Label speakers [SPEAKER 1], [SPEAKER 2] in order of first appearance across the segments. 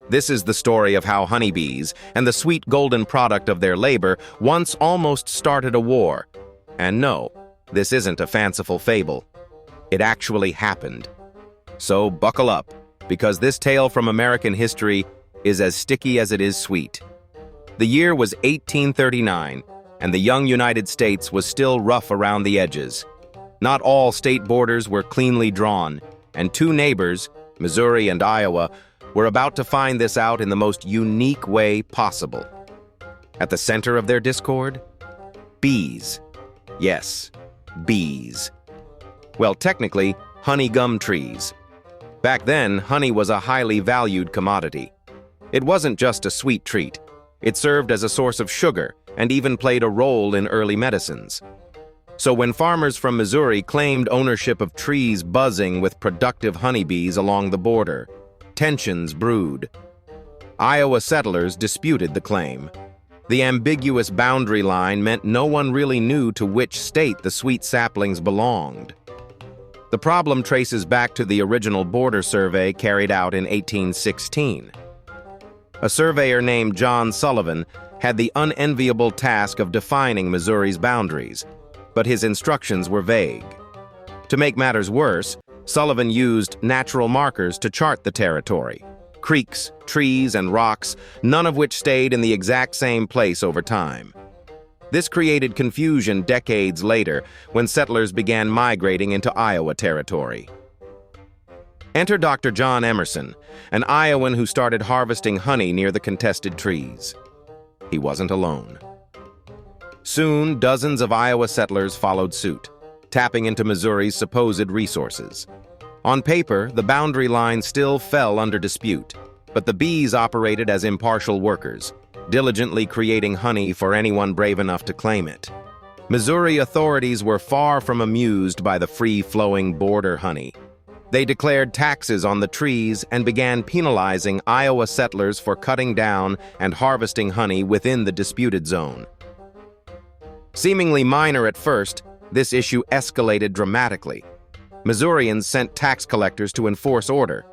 [SPEAKER 1] This is the story of how honeybees and the sweet golden product of their labor once almost started a war. And no, this isn't a fanciful fable. It actually happened. So buckle up, because this tale from American history is as sticky as it is sweet. The year was 1839, and the young United States was still rough around the edges. Not all state borders were cleanly drawn, and two neighbors, Missouri and Iowa, were about to find this out in the most unique way possible. At the center of their discord? Bees. Yes, bees. Well, technically, honey gum trees. Back then, honey was a highly valued commodity. It wasn't just a sweet treat. It served as a source of sugar and even played a role in early medicines. So when farmers from Missouri claimed ownership of trees buzzing with productive honeybees along the border, tensions brewed. Iowa settlers disputed the claim. The ambiguous boundary line meant no one really knew to which state the sweet saplings belonged. The problem traces back to the original border survey carried out in 1816. A surveyor named John Sullivan had the unenviable task of defining Missouri's boundaries, but his instructions were vague. To make matters worse, Sullivan used natural markers to chart the territory. Creeks, trees, and rocks, none of which stayed in the exact same place over time. This created confusion decades later when settlers began migrating into Iowa territory. Enter Dr. John Emerson, an Iowan who started harvesting honey near the contested trees. He wasn't alone. Soon, dozens of Iowa settlers followed suit, tapping into Missouri's supposed resources. On paper, the boundary line still fell under dispute, but the bees operated as impartial workers, diligently creating honey for anyone brave enough to claim it. Missouri authorities were far from amused by the free-flowing border honey. They declared taxes on the trees and began penalizing Iowa settlers for cutting down and harvesting honey within the disputed zone. Seemingly minor at first, this issue escalated dramatically. Missourians sent tax collectors to enforce order,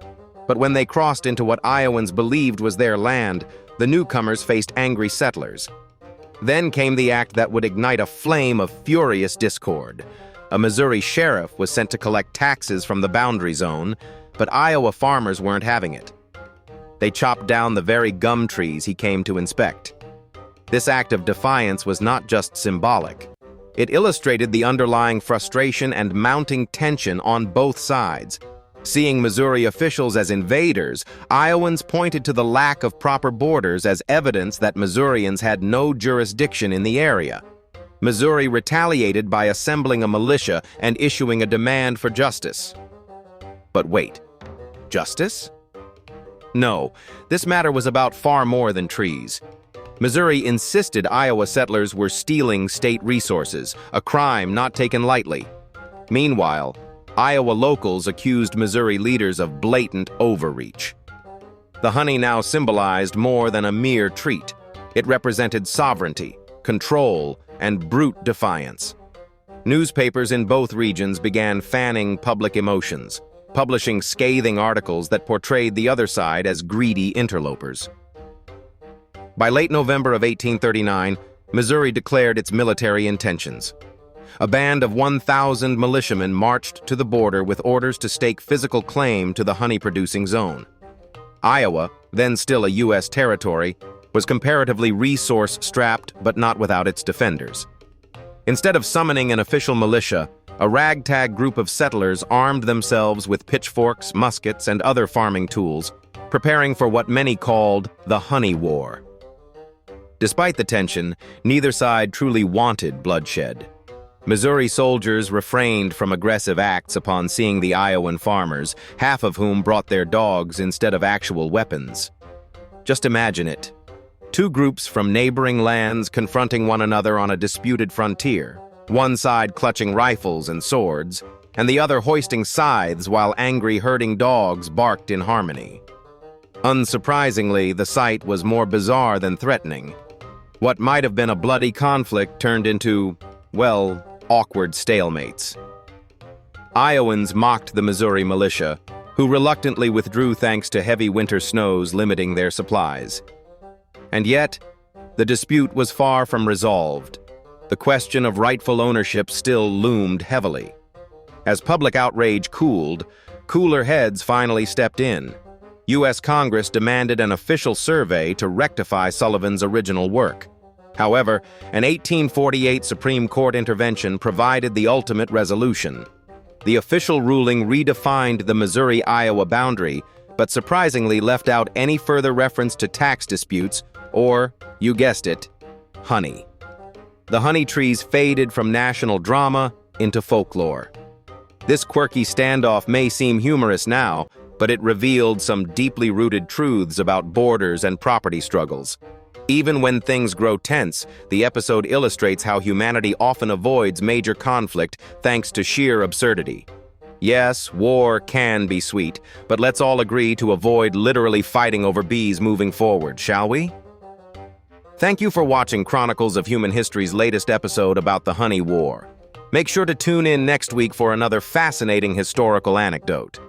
[SPEAKER 1] but when they crossed into what Iowans believed was their land, the newcomers faced angry settlers. Then came the act that would ignite a flame of furious discord. A Missouri sheriff was sent to collect taxes from the boundary zone, but Iowa farmers weren't having it. They chopped down the very gum trees he came to inspect. This act of defiance was not just symbolic. It illustrated the underlying frustration and mounting tension on both sides. Seeing Missouri officials as invaders, Iowans pointed to the lack of proper borders as evidence that Missourians had no jurisdiction in the area. Missouri retaliated by assembling a militia and issuing a demand for justice. But wait, justice? No, this matter was about far more than trees. Missouri insisted Iowa settlers were stealing state resources, a crime not taken lightly. Meanwhile, Iowa locals accused Missouri leaders of blatant overreach. The honey now symbolized more than a mere treat. It represented sovereignty, control, and brute defiance. Newspapers in both regions began fanning public emotions, publishing scathing articles that portrayed the other side as greedy interlopers. By late November of 1839, Missouri declared its military intentions. A band of 1,000 militiamen marched to the border with orders to stake physical claim to the honey-producing zone. Iowa, then still a U.S. territory, was comparatively resource-strapped but not without its defenders. Instead of summoning an official militia, a ragtag group of settlers armed themselves with pitchforks, muskets, and other farming tools, preparing for what many called the Honey War. Despite the tension, neither side truly wanted bloodshed. Missouri soldiers refrained from aggressive acts upon seeing the Iowan farmers, half of whom brought their dogs instead of actual weapons. Just imagine it. Two groups from neighboring lands confronting one another on a disputed frontier, one side clutching rifles and swords, and the other hoisting scythes while angry herding dogs barked in harmony. Unsurprisingly, the sight was more bizarre than threatening. What might have been a bloody conflict turned into, well, awkward stalemates. Iowans mocked the Missouri militia, who reluctantly withdrew thanks to heavy winter snows limiting their supplies. And yet, the dispute was far from resolved. The question of rightful ownership still loomed heavily. As public outrage cooled, cooler heads finally stepped in. U.S. Congress demanded an official survey to rectify Sullivan's original work. However, an 1848 Supreme Court intervention provided the ultimate resolution. The official ruling redefined the Missouri-Iowa boundary, but surprisingly left out any further reference to tax disputes or, you guessed it, honey. The honey trees faded from national drama into folklore. This quirky standoff may seem humorous now, but it revealed some deeply rooted truths about borders and property struggles. Even when things grow tense, the episode illustrates how humanity often avoids major conflict thanks to sheer absurdity. Yes, war can be sweet, but let's all agree to avoid literally fighting over bees moving forward, shall we? Thank you for watching Chronicles of Human History's latest episode about the Honey War. Make sure to tune in next week for another fascinating historical anecdote.